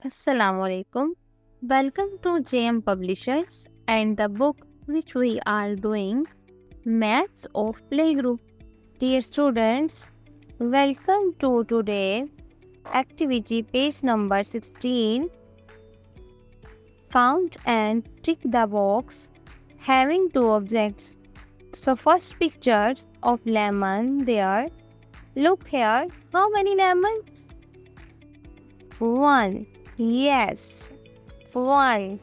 Assalamu alaikum. Welcome to JM Publishers and the book which we are doing, Maths of Playgroup. Dear students, welcome to today activity page number 16. Count and tick the box having two objects. So first pictures of lemon there. Look here, how many lemons? One. Yes, one.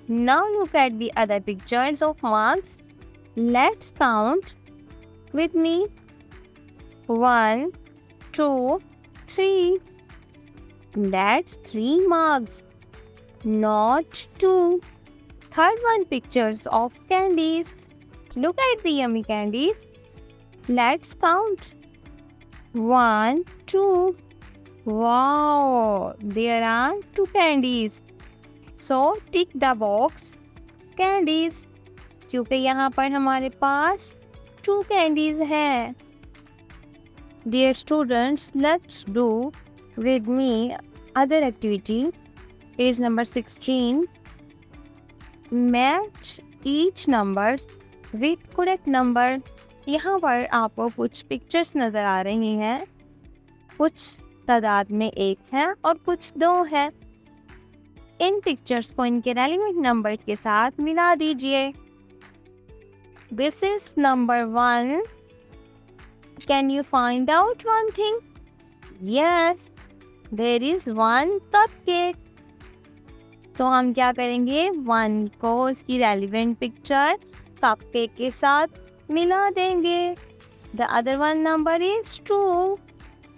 Now look at the other pictures of marks. Let's count with me. 1, 2, 3. That's 3 marks, not 2. Third one, pictures of candies. Look at the yummy candies. Let's count. 1, 2. Wow, there are 2 candies. So tick the box candies क्योंकि यहाँ पर हमारे पास 2 candies हैं. Dear students, let's do with me other activity. Page number 16. Match each numbers with correct number. यहाँ पर आपको कुछ pictures नज़र आ रही हैं. कुछ तादाद में 1 है और कुछ 2 है. इन पिक्चर्स को इनके रेलिवेंट नंबर के साथ मिला दीजिए. This is number 1. Can you find out one thing? Yes, there is 1 cupcake. तो हम क्या करेंगे? 1 को इसकी रेलिवेंट पिक्चर कपकेक के साथ मिला देंगे. The other one number is 2.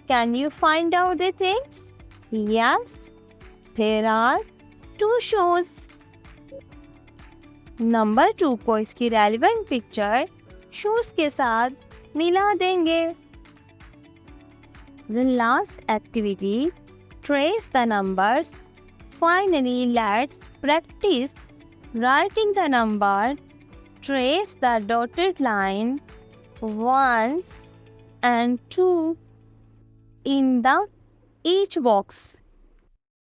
Can you find out the things? Yes, there are 2 shoes. Number 2 को इसकी रेलिवेंट पिक्चर शूज के साथ मिला देंगे. The last activity, trace the numbers. Finally, let's practice writing the number. Trace the dotted line 1 and 2 in the each box.